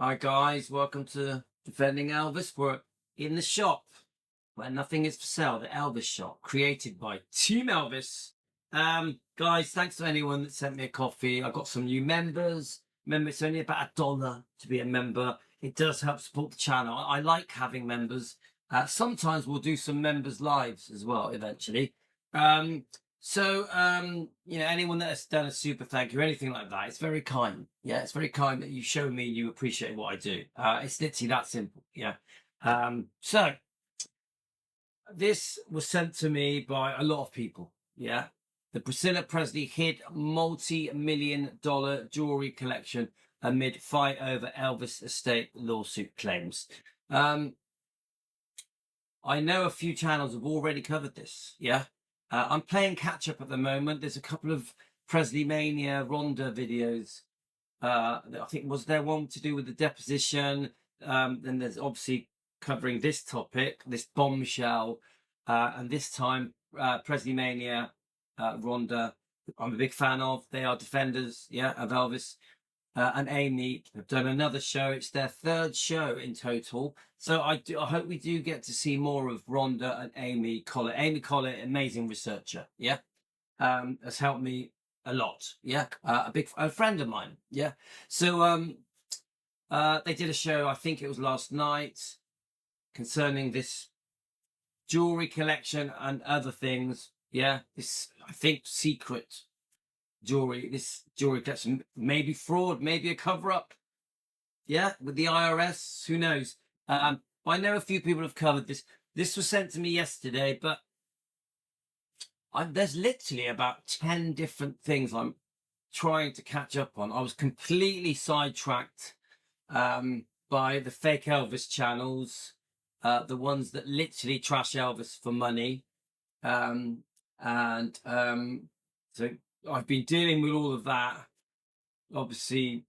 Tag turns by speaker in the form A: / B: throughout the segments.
A: Hi guys, welcome to Defending Elvis. We're in the shop where nothing is for sale, the Elvis shop, created by Team Elvis. Guys, thanks to anyone that sent me a coffee. I got some new members. Remember, it's only about $1 to be a member. It does help support the channel. I like having members. Sometimes we'll do some members lives as well eventually. Anyone that has done a super thank you or anything like that, it's very kind. Yeah, it's very kind that you show me you appreciate what I do. It's literally that simple. Yeah. So this was sent to me by a lot of people. Yeah. The Priscilla Presley hid multi-million-dollar jewelry collection amid fight over Elvis estate lawsuit claims. I know a few channels have already covered this. Yeah. I'm playing catch up at the moment. There's a couple of Presley Mania Rhonda videos. I think was there one to do with the deposition. Then there's obviously covering this topic, this bombshell, and this time Presley Mania Rhonda. I'm a big fan of. They are defenders, yeah, of Elvis. And Amy have done another show. It's their third show in total. So I hope we do get to see more of Rhonda and Amy Collett. Amy Collett, amazing researcher. Yeah. Has helped me a lot. Yeah. A friend of mine. Yeah. So they did a show, I think it was last night, concerning this jewelry collection and other things. Yeah. This, I think, secret this jewelry collection, maybe fraud, maybe a cover-up, yeah, with the IRS, who knows. I know a few people have covered this was sent to me yesterday, but there's literally about 10 different things I'm trying to catch up on. I was completely sidetracked by the fake Elvis channels, the ones that literally trash Elvis for money, so I've been dealing with all of that. Obviously,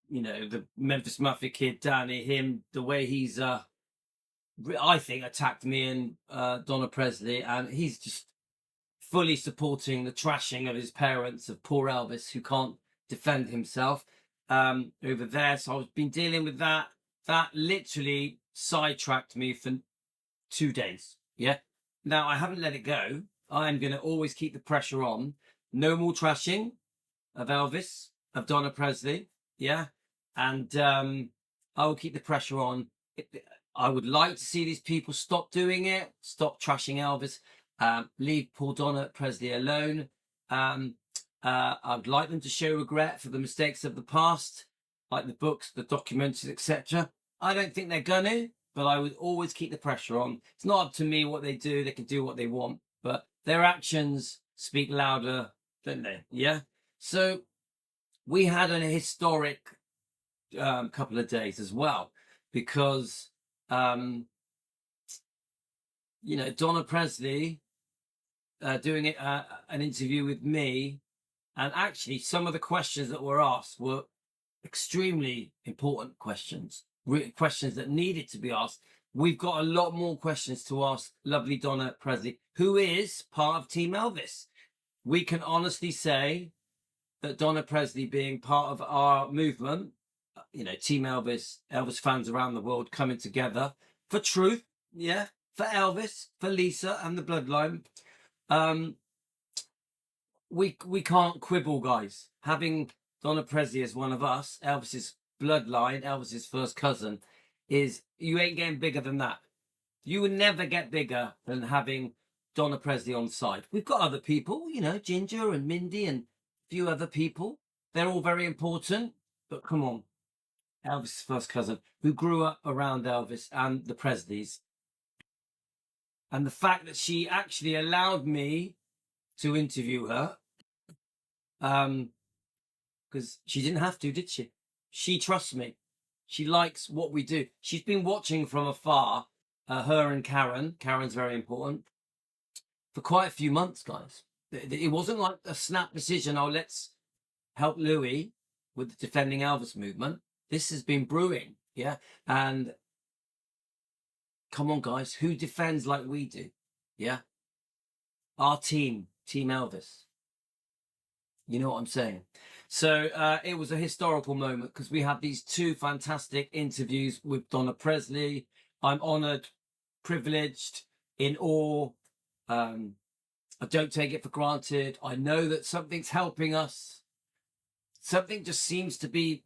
A: you know, the Memphis Mafia kid, Danny, the way he's, I think, attacked me and Donna Presley, and he's just fully supporting the trashing of his parents, of poor Elvis, who can't defend himself over there. So I've been dealing with that. That literally sidetracked me for 2 days. Yeah. Now, I haven't let it go. I'm going to always keep the pressure on. No more trashing of Elvis, of Donna Presley, yeah? And I will keep the pressure on. I would like to see these people stop doing it, stop trashing Elvis, leave poor Donna Presley alone. I'd like them to show regret for the mistakes of the past, like the books, the documentaries, etc. I don't think they're gonna, but I would always keep the pressure on. It's not up to me what they do. They can do what they want, but their actions speak louder, don't they? Yeah. So we had an historic couple of days as well, because Donna Presley doing an interview with me, and actually some of the questions that were asked were extremely important questions, questions that needed to be asked. We've got a lot more questions to ask lovely Donna Presley, who is part of Team Elvis. We can honestly say that Donna Presley, being part of our movement, Team Elvis, Elvis fans around the world coming together for truth, yeah, for Elvis, for Lisa and the bloodline. We can't quibble, guys. Having Donna Presley as one of us, Elvis's bloodline, Elvis's first cousin, you ain't getting bigger than that. You would never get bigger than having Donna Presley on side. We've got other people, Ginger and Mindy and a few other people. They're all very important, but come on. Elvis's first cousin, who grew up around Elvis and the Presleys. And the fact that she actually allowed me to interview her, because she didn't have to, did she? She trusts me. She likes what we do. She's been watching from afar, her and Karen's very important, for quite a few months, guys. It wasn't like a snap decision, oh, let's help Louis with the Defending Elvis movement. This has been brewing, yeah? And come on, guys, who defends like we do? Yeah? Our Team Elvis. You know what I'm saying? So it was a historical moment because we had these two fantastic interviews with Donna Presley. I'm honoured, privileged, in awe. I don't take it for granted. I know that something's helping us. Something just seems to be,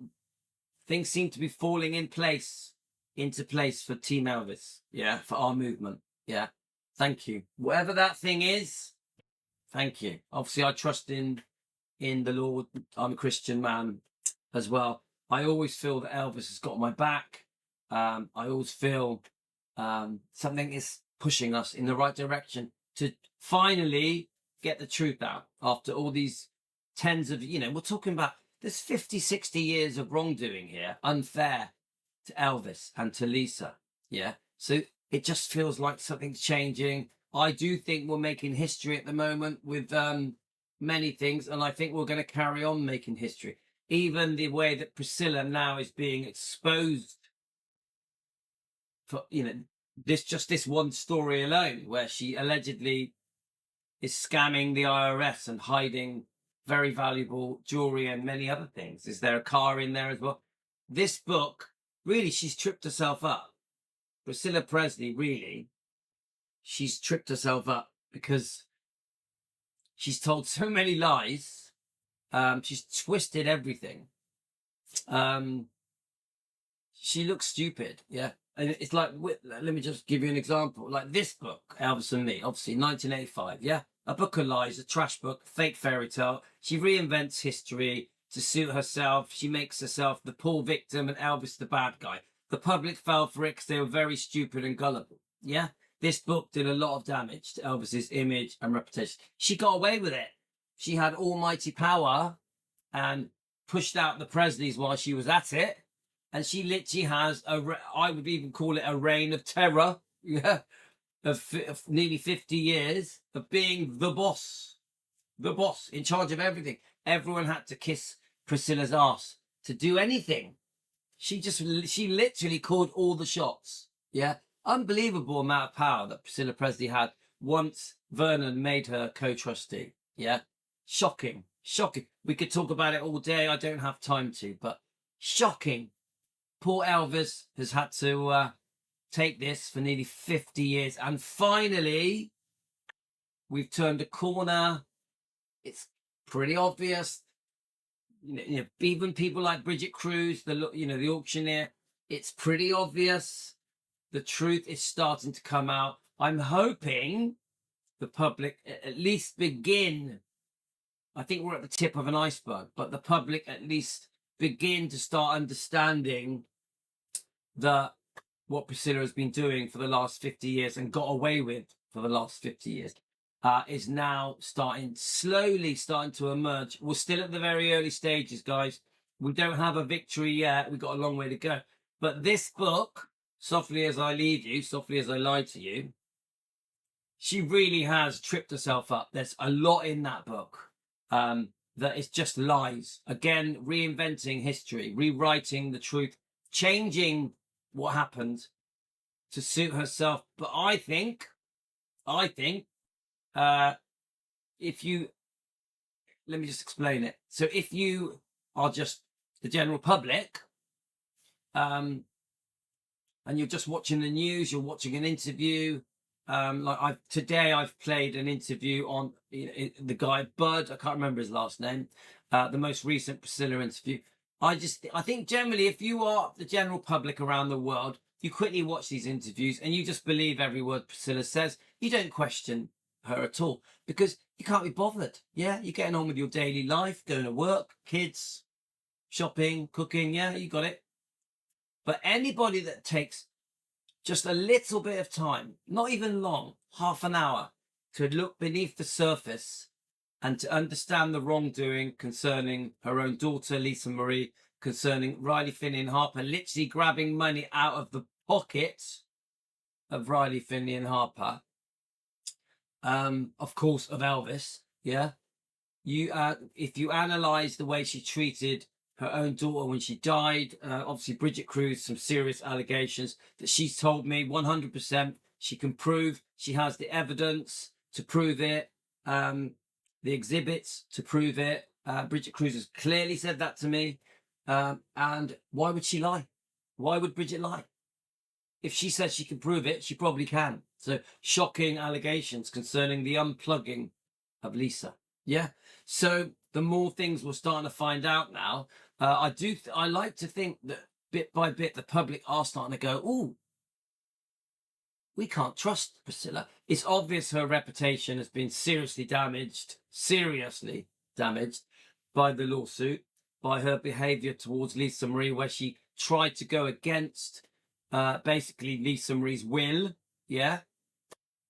A: things seem to be falling into place for Team Elvis. Yeah, for our movement. Yeah, thank you. Whatever that thing is, thank you. Obviously, I trust in the Lord. I'm a Christian man as well. I always feel that Elvis has got my back. I always feel something is pushing us in the right direction to finally get the truth out after all these tens of, we're talking about, there's 50, 60 years of wrongdoing here, unfair to Elvis and to Lisa. Yeah. So it just feels like something's changing. I do think we're making history at the moment with many things, and I think we're going to carry on making history. Even the way that Priscilla now is being exposed for, this one story alone, where she allegedly is scamming the IRS and hiding very valuable jewelry and many other things. Is there a car in there as well? This book, really, she's tripped herself up. Priscilla Presley, really, she's tripped herself up because she's told so many lies. She's twisted everything. She looks stupid. Yeah. And it's like, let me just give you an example. Like this book, Elvis and Me, obviously 1985. Yeah. A book of lies, a trash book, fake fairy tale. She reinvents history to suit herself. She makes herself the poor victim and Elvis the bad guy. The public fell for it because they were very stupid and gullible. Yeah. This book did a lot of damage to Elvis's image and reputation. She got away with it. She had almighty power and pushed out the Presleys while she was at it. And she literally has I would even call it a reign of terror. Yeah. Of nearly 50 years of being the boss in charge of everything. Everyone had to kiss Priscilla's ass to do anything. She literally called all the shots. Yeah. Unbelievable amount of power that Priscilla Presley had once Vernon made her co-trustee. Yeah. Shocking. We could talk about it all day. I don't have time to, but shocking. Poor Elvis has had to take this for nearly 50 years. And finally, we've turned a corner. It's pretty obvious. Even people like Bridget Cruz, the auctioneer, it's pretty obvious. The truth is starting to come out. I'm hoping the public at least begin. I think we're at the tip of an iceberg, but the public at least begin to start understanding that what Priscilla has been doing for the last 50 years and got away with for the last 50 years is now slowly starting to emerge. We're still at the very early stages, guys. We don't have a victory yet. We've got a long way to go. But this book, Softly as I Leave You, Softly as I Lie to You, she really has tripped herself up. There's a lot in that book that is just lies. Again, reinventing history, rewriting the truth, changing what happened to suit herself. But I think if you, let me just explain it. So if you are just the general public, and you're just watching the news, you're watching an interview, today I've played an interview on the guy Bud, I can't remember his last name, the most recent Priscilla interview. I think generally, if you are the general public around the world, you quickly watch these interviews and you just believe every word Priscilla says. You don't question her at all because you can't be bothered. Yeah, you're getting on with your daily life, going to work, kids, shopping, cooking. Yeah, you got it. But anybody that takes just a little bit of time, not even long, half an hour, to look beneath the surface and to understand the wrongdoing concerning her own daughter, Lisa Marie, concerning Riley, Finney and Harper, literally grabbing money out of the pockets of Riley, Finney and Harper, of course, of Elvis, yeah? If you analyse the way she treated her own daughter when she died, obviously Bridget Cruz, some serious allegations that she's told me 100% she can prove. She has the evidence to prove it. The exhibits to prove it. Bridget Cruz has clearly said that to me. And why would she lie? Why would Bridget lie? If she says she can prove it, she probably can. So shocking allegations concerning the unplugging of Lisa. Yeah. So the more things we're starting to find out now, I like to think that bit by bit the public are starting to go, oh, we can't trust Priscilla. It's obvious her reputation has been seriously damaged by the lawsuit, by her behaviour towards Lisa Marie, where she tried to go against basically Lisa Marie's will. Yeah.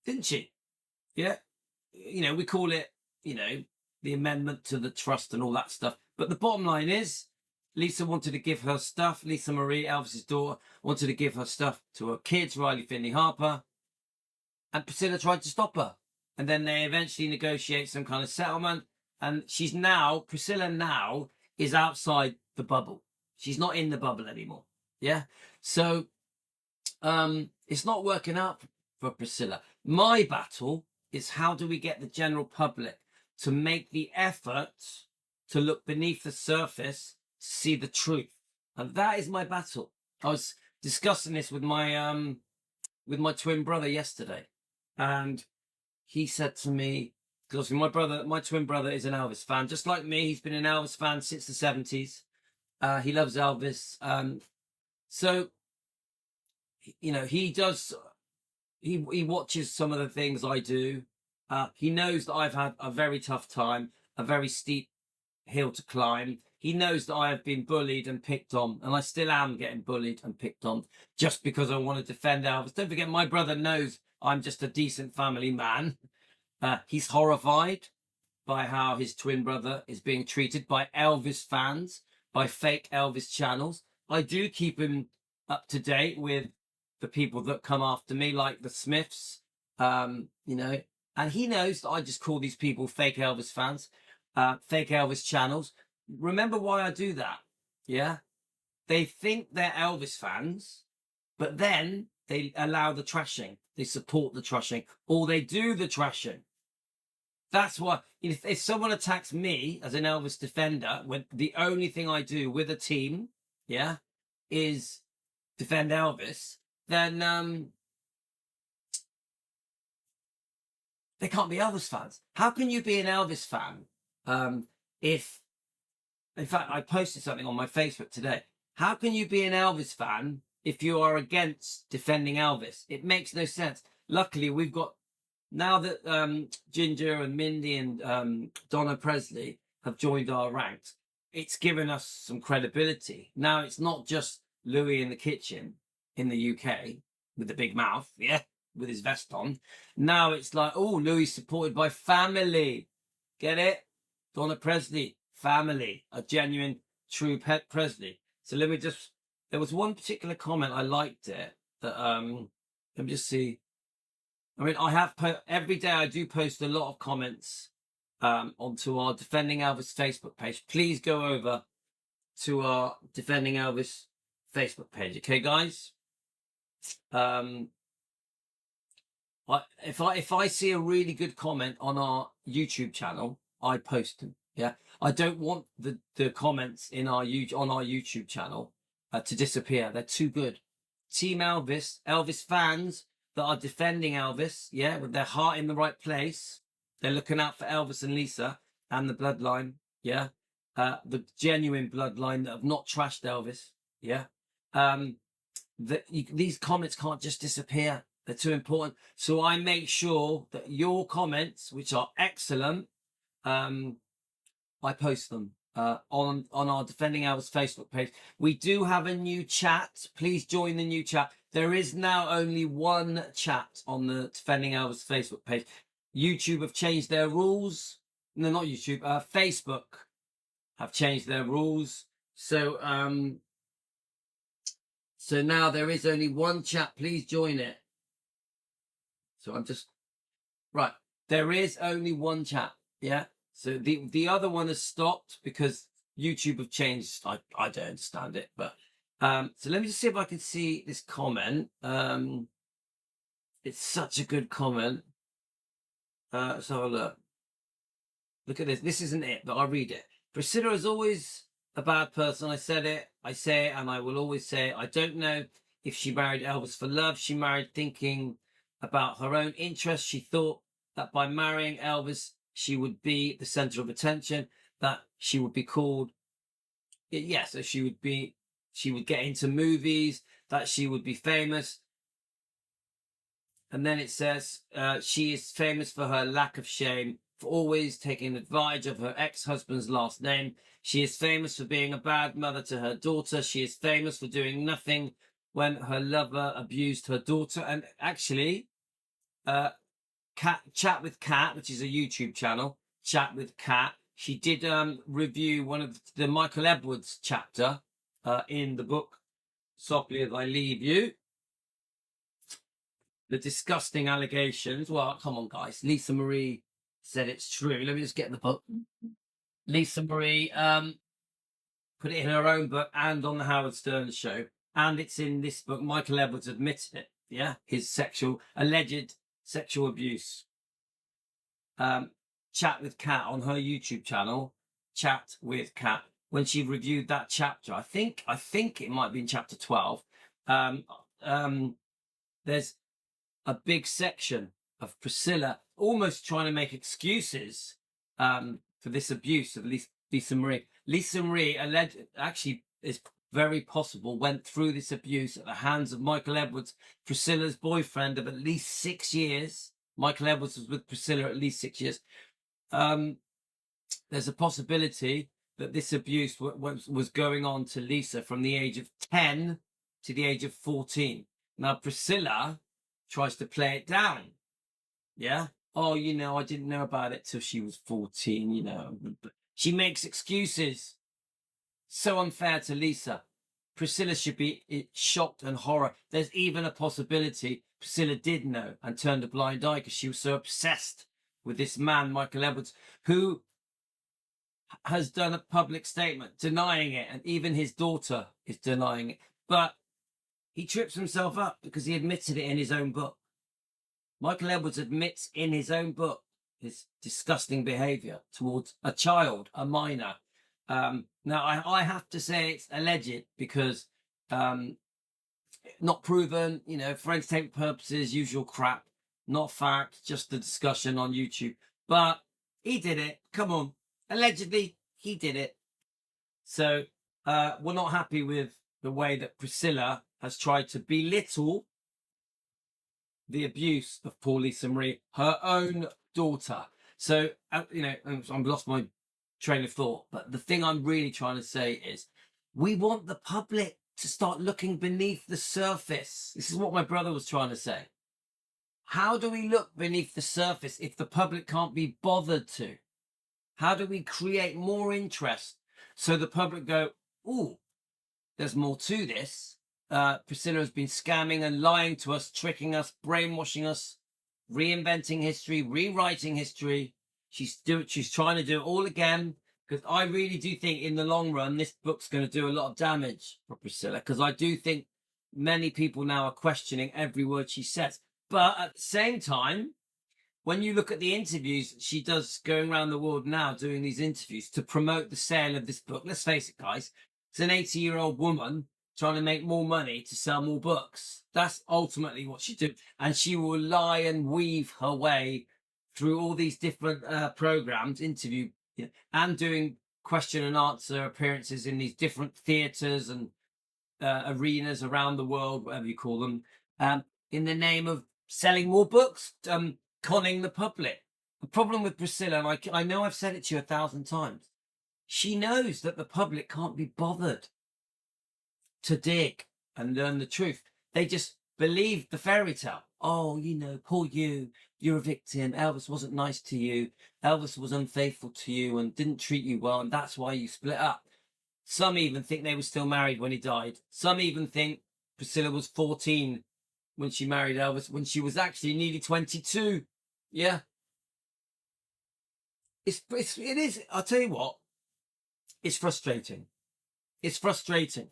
A: Didn't she? Yeah. We call it, the amendment to the trust and all that stuff. But the bottom line is, Lisa wanted to give her stuff. Lisa Marie, Elvis's daughter, wanted to give her stuff to her kids, Riley, Finley, Harper. And Priscilla tried to stop her. And then they eventually negotiate some kind of settlement. And Priscilla now is outside the bubble. She's not in the bubble anymore. Yeah. So it's not working out for Priscilla. My battle is, how do we get the general public to make the effort to look beneath the surface, to see the truth? And that is my battle. I was discussing this with my twin brother yesterday, and he said to me, because my twin brother is an Elvis fan, just like me. He's been an Elvis fan since the 70s. He loves Elvis. So, he watches some of the things I do. He knows that I've had a very tough time, a very steep hill to climb. He knows that I have been bullied and picked on, and I still am getting bullied and picked on just because I want to defend Elvis. Don't forget, my brother knows I'm just a decent family man. He's horrified by how his twin brother is being treated by Elvis fans, by fake Elvis channels. I do keep him up to date with the people that come after me, like the Smiths, and he knows that I just call these people fake Elvis fans, fake Elvis channels. Remember why I do that? Yeah. They think they're Elvis fans, but then they allow the trashing. They support the trashing, or they do the trashing. That's why, if someone attacks me as an Elvis defender, when the only thing I do with a team, yeah, is defend Elvis, then they can't be Elvis fans. How can you be an Elvis fan if, in fact, I posted something on my Facebook today. How can you be an Elvis fan if you are against defending Elvis? It makes no sense. Luckily, we've got, now that Ginger and Mindy and Donna Presley have joined our ranks, it's given us some credibility. Now it's not just Louis in the kitchen in the UK with the big mouth, yeah, with his vest on. Now it's like, oh, Louis supported by family. Get it? Donna Presley, family, a genuine, true pet Presley. So let me just, there was one particular comment, I liked it, that, let me just see. I mean, I have, every day I do post a lot of comments onto our Defending Elvis Facebook page. Please go over to our Defending Elvis Facebook page. Okay, guys? If I see a really good comment on our YouTube channel, I post them. Yeah, I don't want the comments on our YouTube channel to disappear. They're too good. Team Elvis, Elvis fans that are defending Elvis, yeah, with their heart in the right place. They're looking out for Elvis and Lisa and the bloodline, yeah, the genuine bloodline that have not trashed Elvis, yeah. These comments can't just disappear. They're too important. So I make sure that your comments, which are excellent, I post them on our Defending Elvis Facebook page. We do have a new chat. Please join the new chat. There is now only one chat on the Defending Elvis Facebook page. YouTube have changed their rules. No, not YouTube. Facebook have changed their rules. So so now there is only one chat. Please join it. So I'm just right. There is only one chat. Yeah. So the other one has stopped because YouTube have changed. I don't understand it, but so let me just see if I can see this comment. It's such a good comment. Let's have a look. Look at this. This isn't it, but I'll read it. Priscilla is always a bad person. I said it, I say it, and I will always say it. I don't know if she married Elvis for love. She married thinking about her own interests. She thought that by marrying Elvis, she would be the center of attention, that she would be called, so she would get into movies, that she would be famous. And then it says, she is famous for her lack of shame, for always taking advantage of her ex-husband's last name. She is famous for being a bad mother to her daughter. She is famous for doing nothing when her lover abused her daughter. And actually, Chat with Cat, which is a YouTube channel, Chat with Cat, she did review one of the Michael Edwards chapter in the book, Softly as I Leave You. The disgusting allegations. Well, come on, guys. Lisa Marie said it's true. Let me just get the book. Lisa Marie put it in her own book and on the Howard Stern show. And it's in this book. Michael Edwards admitted it. Yeah. His alleged sexual abuse. Chat with Cat on her YouTube channel. Chat with Cat. When she reviewed that chapter, I think it might be in chapter 12. There's a big section of Priscilla almost trying to make excuses for this abuse of Lisa Marie. Lisa Marie actually is very possible went through this abuse at the hands of Michael Edwards, Priscilla's boyfriend of at least 6 years. Michael Edwards was with Priscilla at least 6 years. There's a possibility that this abuse was going on to Lisa from the age of 10 to the age of 14. Now, Priscilla tries to play it down. Yeah. Oh, I didn't know about it till she was 14, She makes excuses. So unfair to Lisa. Priscilla should be shocked and horror. There's even a possibility Priscilla did know and turned a blind eye because she was so obsessed with this man, Michael Edwards, who has done a public statement denying it, and even his daughter is denying it. But he trips himself up because he admitted it in his own book. Michael Edwards admits in his own book his disgusting behavior towards a child, a minor. Now, I have to say it's alleged because not proven, for entertainment purposes, usual crap, not fact, just a discussion on YouTube. But he did it. Come on. Allegedly, he did it. So we're not happy with the way that Priscilla has tried to belittle the abuse of poor Lisa Marie, her own daughter. So, I've lost my train of thought. But the thing I'm really trying to say is we want the public to start looking beneath the surface. This is what my brother was trying to say. How do we look beneath the surface if the public can't be bothered to? How do we create more interest so the public go, ooh, there's more to this? Priscilla has been scamming and lying to us, tricking us, brainwashing us, reinventing history, rewriting history. She's trying to do it all again, because I really do think in the long run, this book's going to do a lot of damage for Priscilla, because I do think many people now are questioning every word she says. But at the same time, when you look at the interviews she does going around the world now, doing these interviews to promote the sale of this book, let's face it, guys, it's an 80-year-old woman trying to make more money to sell more books. That's ultimately what she do. And she will lie and weave her way through all these different programs, and doing question and answer appearances in these different theatres and arenas around the world, whatever you call them, in the name of selling more books, conning the public. The problem with Priscilla, and I know I've said it to you 1,000 times, she knows that the public can't be bothered to dig and learn the truth. They just believe the fairy tale. Oh, poor you're a victim. Elvis wasn't nice to you. Elvis was unfaithful to you and didn't treat you well, and that's why you split up. Some even think they were still married when he died. Some even think Priscilla was 14 when she married Elvis, when she was actually nearly 22. Yeah. It is, I'll tell you what, it's frustrating. It's frustrating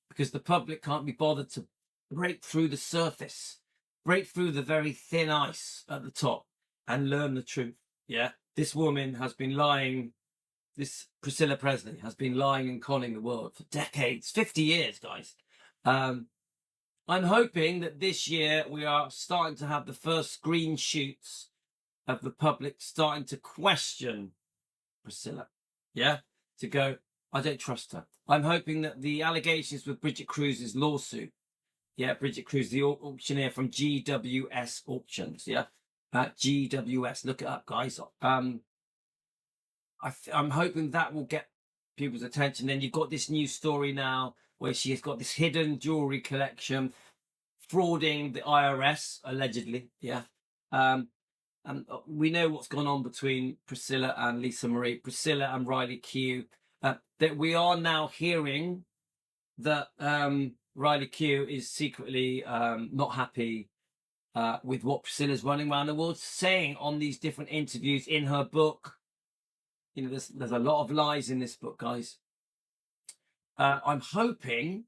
A: because the public can't be bothered to break through the surface, break through the very thin ice at the top and learn the truth. Yeah. This woman has been lying this Priscilla Presley has been lying and conning the world for decades, 50 years, guys. I'm hoping that this year we are starting to have the first green shoots of the public starting to question Priscilla. Yeah, to go, I don't trust her. I'm hoping that the allegations with Bridget Cruz's lawsuit, yeah, Bridget Cruz, the auctioneer from GWS Auctions, yeah, GWS, look it up, guys. I'm hoping that will get people's attention. Then you've got this new story now where she has got this hidden jewelry collection, frauding the IRS allegedly, yeah. And we know what's gone on between Priscilla and Lisa Marie, Priscilla and Riley Q. That we are now hearing that Riley Q is secretly not happy with what Priscilla's running around the world, saying on these different interviews in her book. You know, there's a lot of lies in this book, guys. I'm hoping,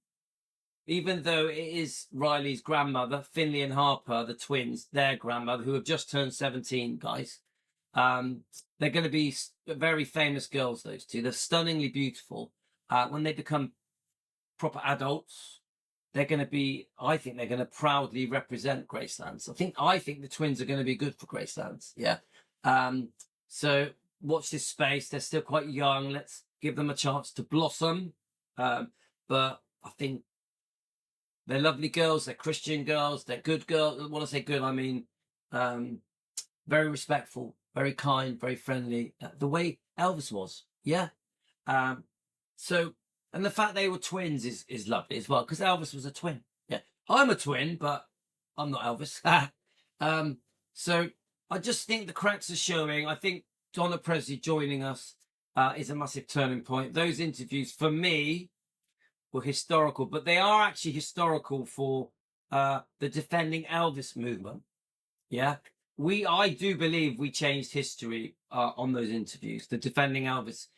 A: even though it is Riley's grandmother, Finley and Harper, the twins, their grandmother, who have just turned 17, guys. They're going to be very famous girls, those two. They're stunningly beautiful. When they become proper adults, they're going to be, I think they're going to proudly represent Gracelands. I think the twins are going to be good for Gracelands. Yeah. So watch this space. They're still quite young. Let's give them a chance to blossom. But I think they're lovely girls. They're Christian girls. They're good girls. When I say good, I mean very respectful, very kind, very friendly. The way Elvis was. Yeah. So, and the fact they were twins is lovely as well, because Elvis was a twin. Yeah. I'm a twin, but I'm not Elvis. So I just think the cracks are showing. I think Donna Presley joining us is a massive turning point. Those interviews, for me, were historical, but they are actually historical for the Defending Elvis movement. Yeah, I do believe we changed history on those interviews, the Defending Elvis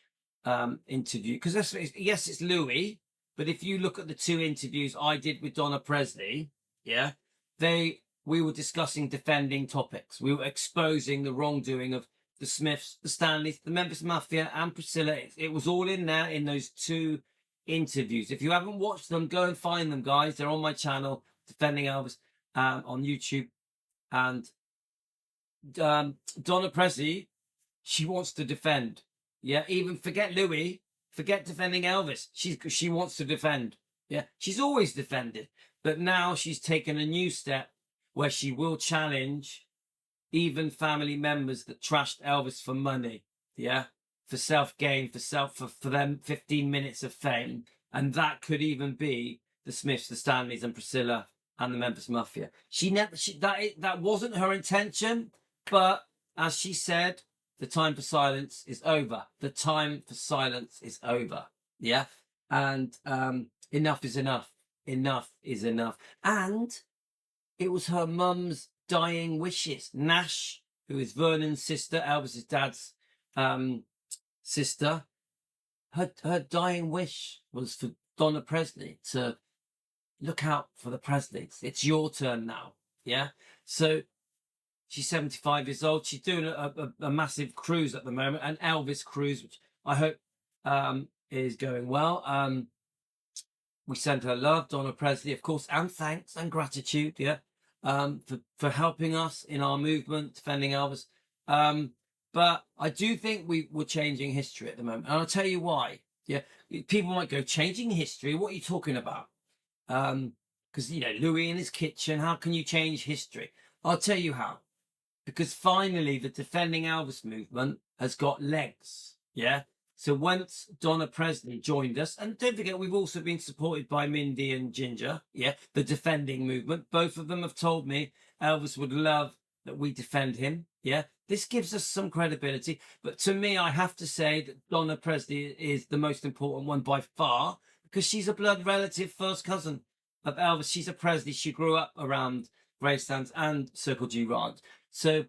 A: interview, because yes, it's Louis, but if you look at the two interviews I did with Donna Presley, yeah, we were discussing defending topics. We were exposing the wrongdoing of the Smiths, the Stanleys, the Memphis Mafia, and Priscilla. It was all in there in those two interviews. If you haven't watched them, go and find them, guys. They're on my channel, Defending Elvis, on YouTube. And Donna Presley, she wants to defend. Yeah, even forget Louis, forget Defending Elvis. She wants to defend. Yeah, she's always defended, but now she's taken a new step where she will challenge even family members that trashed Elvis for money. Yeah, for self-gain, for them 15 minutes of fame. And that could even be the Smiths, the Stanleys, and Priscilla and the Memphis Mafia. That wasn't her intention, but as she said, the time for silence is over. The time for silence is over. Yeah. And enough is enough. Enough is enough. And it was her mum's dying wishes. Nash, who is Vernon's sister, Elvis's dad's sister, her dying wish was for Donna Presley to look out for the Presleys. It's your turn now. Yeah. So she's 75 years old. She's doing a massive cruise at the moment, an Elvis cruise, which I hope is going well. We send her love, Donna Presley, of course, and thanks and gratitude, yeah, for helping us in our movement, defending Elvis. But I do think we're changing history at the moment. And I'll tell you why. Yeah, people might go, changing history? What are you talking about? Because, you know, Louis in his kitchen, how can you change history? I'll tell you how. Because finally, the Defending Elvis movement has got legs. Yeah. So once Donna Presley joined us, and don't forget, we've also been supported by Mindy and Ginger. Yeah. The defending movement. Both of them have told me Elvis would love that we defend him. Yeah. This gives us some credibility. But to me, I have to say that Donna Presley is the most important one by far, because she's a blood relative, first cousin of Elvis. She's a Presley. She grew up around Gracelands and Circle G Ranch. So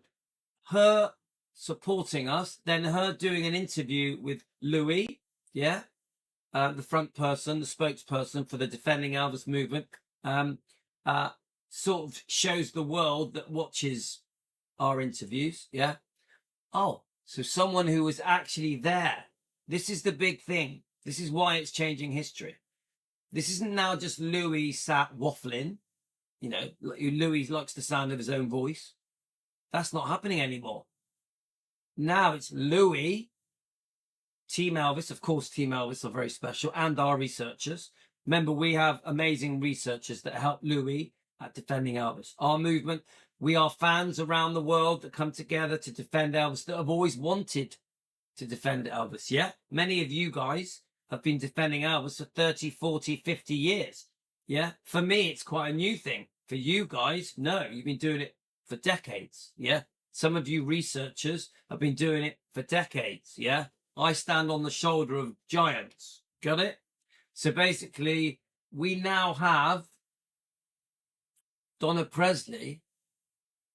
A: her supporting us, then her doing an interview with Louis, yeah, the front person, the spokesperson for the Defending Elvis movement, sort of shows the world that watches our interviews, yeah. Oh, so someone who was actually there This is the big thing. This is why it's changing history. This isn't now just Louis sat waffling. You know, Louis likes the sound of his own voice. That's not happening anymore. Now it's Louis, Team Elvis. Of course, Team Elvis are very special, and our researchers. Remember, we have amazing researchers that help Louis at defending Elvis. Our movement, we are fans around the world that come together to defend Elvis, that have always wanted to defend Elvis. Yeah, many of you guys have been defending Elvis for 30, 40, 50 years. Yeah, for me, it's quite a new thing. For you guys, no, you've been doing it for decades. Yeah, some of you researchers have been doing it for decades. Yeah, I stand on the shoulder of giants. Got it? So basically, we now have Donna Presley,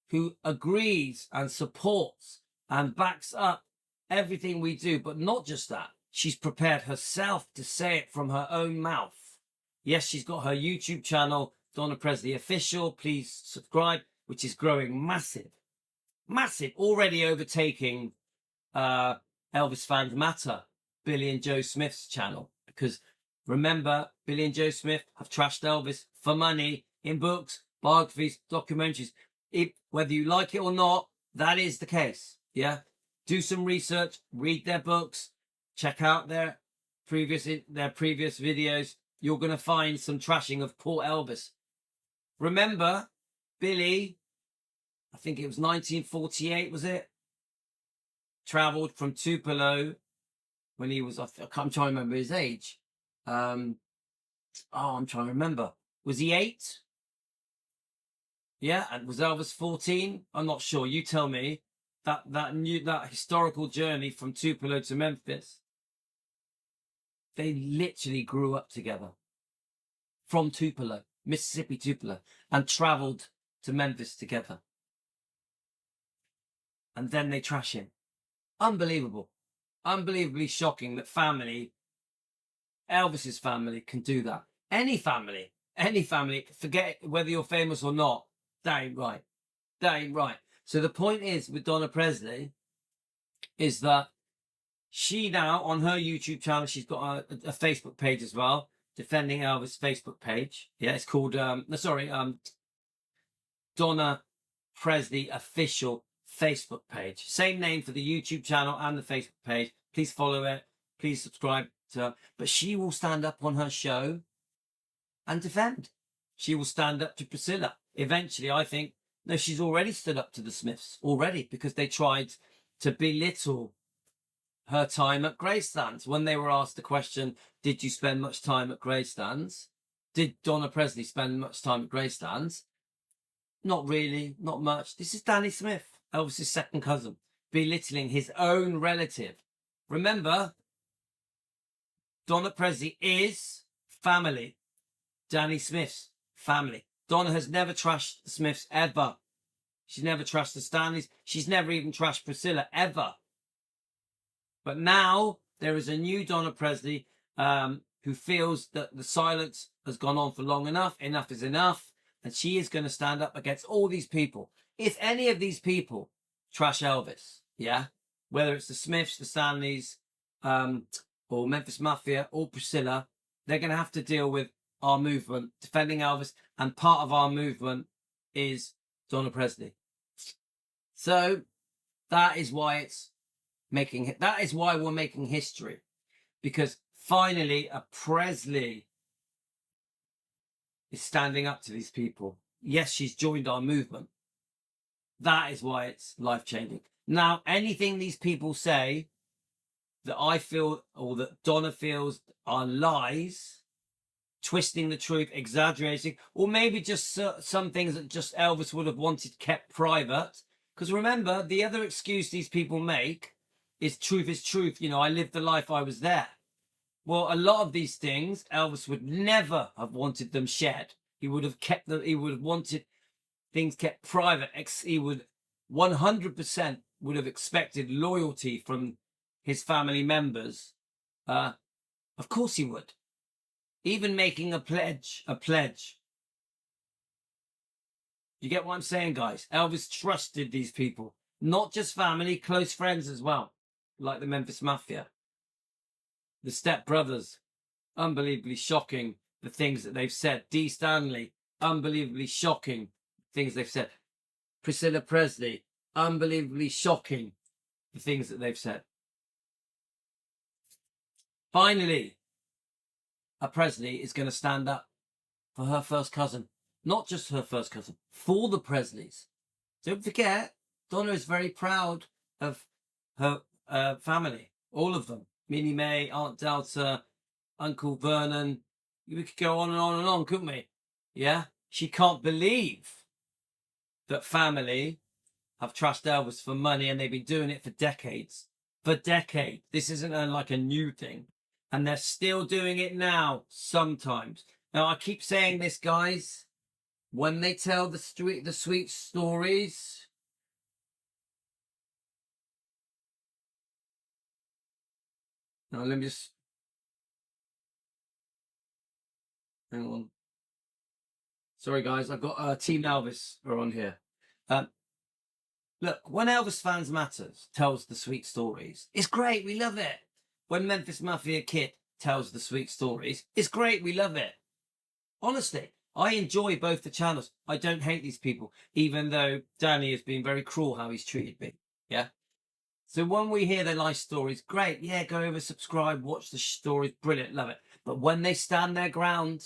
A: who agrees and supports and backs up everything we do. But not just that, she's prepared herself to say it from her own mouth. Yes, she's got her YouTube channel, Donna Presley Official. Please subscribe, which is growing massive. Massive. Already overtaking Elvis Fans Matter, Billy and Joe Smith's channel. Because remember, Billy and Joe Smith have trashed Elvis for money in books, biographies, documentaries. Whether you like it or not, that is the case. Yeah. Do some research, read their books, check out their previous videos. You're going to find some trashing of poor Elvis. Remember, Billy, I think it was 1948, was it? Travelled from Tupelo when he was, I'm trying to remember his age. I'm trying to remember. Was he 8? Yeah, and was Elvis 14? I'm not sure. You tell me. That historical journey from Tupelo to Memphis. They literally grew up together from Tupelo, Mississippi, Tupelo, and travelled to Memphis together. And then they trash him. Unbelievable. Unbelievably shocking that family, Elvis's family, can do that. Any family, forget whether you're famous or not, that ain't right. That ain't right. So the point is with Donna Presley is that she now, on her YouTube channel, she's got a Facebook page as well, Defending Elvis Facebook page. Yeah, it's called, Donna Presley Official Facebook page. Same name for the YouTube channel and the Facebook page. Please follow it. Please subscribe to her. But she will stand up on her show and defend. She will stand up to Priscilla. Eventually, I think, no, she's already stood up to the Smiths already, because they tried to belittle her time at Gracelands. When they were asked the question, did you spend much time at Gracelands? Did Donna Presley spend much time at Gracelands? Not really, not much. This is Danny Smith, Elvis's second cousin, belittling his own relative. Remember, Donna Presley is family. Danny Smith's family. Donna has never trashed the Smiths, ever. She's never trashed the Stanleys. She's never even trashed Priscilla, ever. But now there is a new Donna Presley who feels that the silence has gone on for long enough. Enough is enough. And she is going to stand up against all these people. If any of these people trash Elvis, yeah, whether it's the Smiths, the Stanleys, or Memphis Mafia, or Priscilla, they're going to have to deal with our movement, defending Elvis, and part of our movement is Donna Presley. So that is why we're making history, because finally a Presley is standing up to these people. Yes, she's joined our movement. That is why it's life-changing. Now, anything these people say that I feel or that Donna feels are lies, twisting the truth, exaggerating, or maybe just some things that just Elvis would have wanted kept private. Because remember, the other excuse these people make is truth is truth. You know, I lived the life, I was there. Well, a lot of these things, Elvis would never have wanted them shared. He would have kept them, he would have wanted things kept private. He would 100% would have expected loyalty from his family members. Of course he would. Even making a pledge. You get what I'm saying, guys? Elvis trusted these people. Not just family, close friends as well. Like the Memphis Mafia. The Step Brothers, unbelievably shocking, the things that they've said. Dee Stanley, unbelievably shocking things they've said. Priscilla Presley, unbelievably shocking, the things that they've said. Finally, a Presley is going to stand up for her first cousin. Not just her first cousin, for the Presleys. Don't forget, Donna is very proud of her family, all of them. Minnie May, Aunt Delta, Uncle Vernon. We could go on and on and on, couldn't we? Yeah? She can't believe that family have trashed Elvis for money, and they've been doing it for decades. For decades. This isn't like a new thing. And they're still doing it now, sometimes. Now, I keep saying this, guys. When they tell the sweet stories, now let me just hang on. Sorry, guys, I've got Team Elvis are on here. Look, when Elvis Fans Matters tells the sweet stories, it's great, we love it. When Memphis Mafia Kid tells the sweet stories, it's great, we love it. Honestly, I enjoy both the channels. I don't hate these people, even though Danny has been very cruel how he's treated me. Yeah. So when we hear their life stories, great. Yeah, go over, subscribe, watch the stories. Brilliant. Love it. But when they stand their ground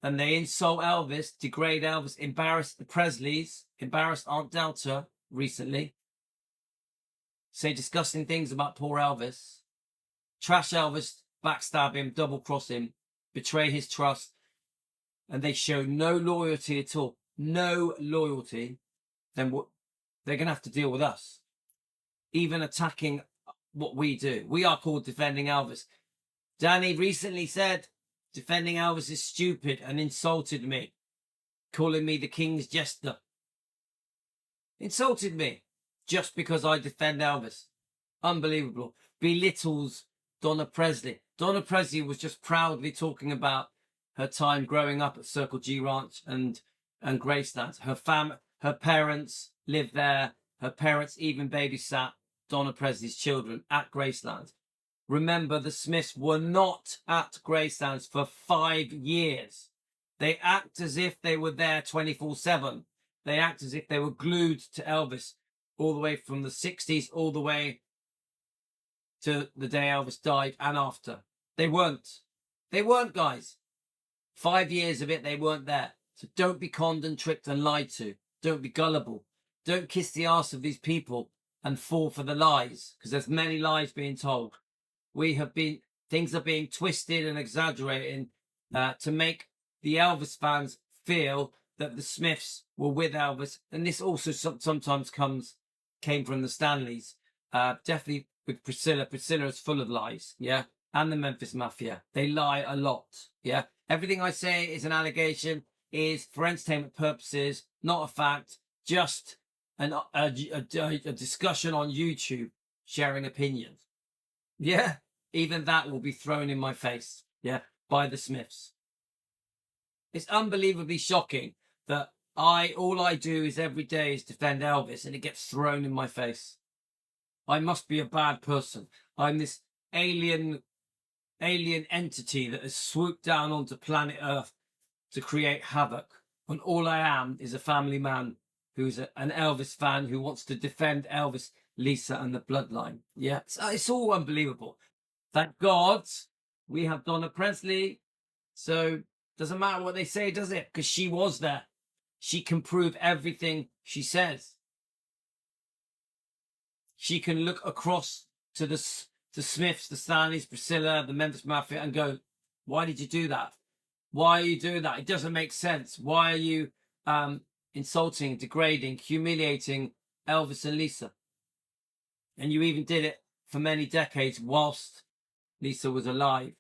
A: and they insult Elvis, degrade Elvis, embarrass the Presleys, embarrass Aunt Delta recently, say disgusting things about poor Elvis, trash Elvis, backstab him, double cross him, betray his trust, and they show no loyalty at all, no loyalty, then what they're going to have to deal with us. Even attacking what we do. We are called Defending Elvis. Danny recently said, Defending Elvis is stupid, and insulted me, calling me the King's Jester. Insulted me just because I defend Elvis. Unbelievable. Belittles Donna Presley. Donna Presley was just proudly talking about her time growing up at Circle G Ranch and Graceland. Her parents lived there. Her parents even babysat Donna Presley's children at Graceland. Remember, the Smiths were not at Graceland for 5 years. They act as if they were there 24/7. They act as if they were glued to Elvis all the way from the 60s all the way to the day Elvis died and after. They weren't. They weren't, guys. 5 years of it, they weren't there. So don't be conned and tricked and lied to. Don't be gullible. Don't kiss the arse of these people and fall for the lies, because there's many lies being told. Things are being twisted and exaggerated to make the Elvis fans feel that the Smiths were with Elvis. And this also sometimes came from the Stanleys. Definitely with Priscilla. Priscilla is full of lies, yeah? And the Memphis Mafia. They lie a lot, yeah? Everything I say is an allegation, is for entertainment purposes, not a fact, just a discussion on YouTube, sharing opinions. Yeah, even that will be thrown in my face, yeah, by the Smiths. It's unbelievably shocking that all I do is every day is defend Elvis, and it gets thrown in my face. I must be a bad person. I'm this alien entity that has swooped down onto planet Earth to create havoc, when all I am is a family man who's an Elvis fan who wants to defend Elvis, Lisa, and the bloodline. Yeah, it's all unbelievable. Thank God we have Donna Presley. So doesn't matter what they say, does it? Because she was there. She can prove everything she says. She can look across to the Smiths, the Stanleys, Priscilla, the Memphis Mafia, and go, why did you do that? Why are you doing that? It doesn't make sense. Why are you insulting, degrading, humiliating Elvis and Lisa? And you even did it for many decades whilst Lisa was alive.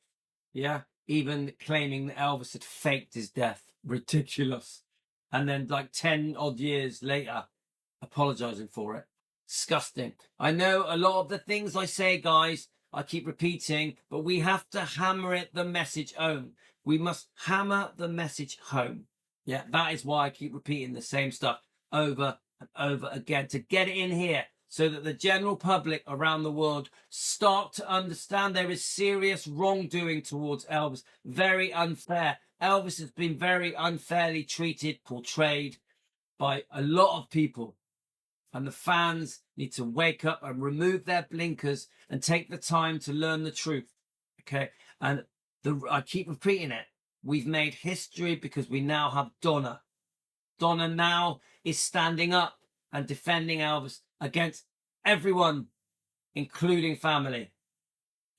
A: Yeah? Even claiming that Elvis had faked his death. Ridiculous. And then like 10 odd years later, apologizing for it. Disgusting. I know a lot of the things I say, guys, I keep repeating, but we have to hammer the message home. We must hammer the message home. Yeah, that is why I keep repeating the same stuff over and over again, to get it in here so that the general public around the world start to understand there is serious wrongdoing towards Elvis. Very unfair. Elvis has been very unfairly treated, portrayed by a lot of people. And the fans need to wake up and remove their blinkers and take the time to learn the truth. Okay. And I keep repeating it. We've made history because we now have Donna. Donna now is standing up and defending Elvis against everyone, including family.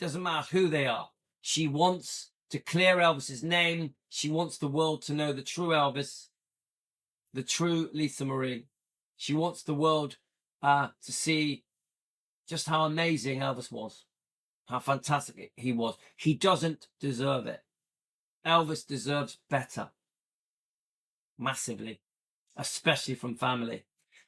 A: Doesn't matter who they are. She wants to clear Elvis's name. She wants the world to know the true Elvis, the true Lisa Marie. She wants the world to see just how amazing Elvis was, how fantastic he was. He doesn't deserve it. Elvis deserves better. Massively. Especially from family.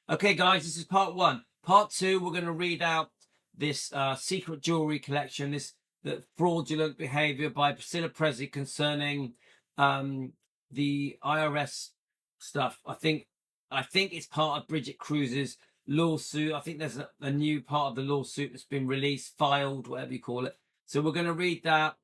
A: Okay, guys, this is part 1. Part 2, we're going to read out this secret jewelry collection, the fraudulent behavior by Priscilla Presley concerning the IRS stuff. I think it's part of Bridget Cruz's lawsuit. I think there's a new part of the lawsuit that's been released, filed, whatever you call it. So we're going to read that.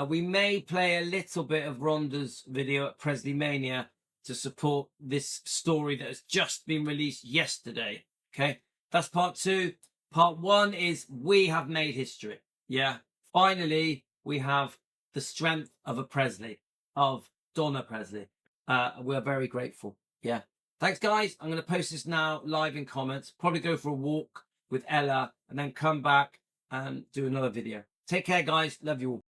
A: We may play a little bit of Rhonda's video at Presley Mania to support this story that has just been released yesterday. Okay, that's part 2. Part 1 is we have made history. Yeah, finally we have the strength of a Presley, of Donna Presley. We're very grateful. Yeah. Thanks, guys. I'm going to post this now live in comments. Probably go for a walk with Ella and then come back and do another video. Take care, guys. Love you all.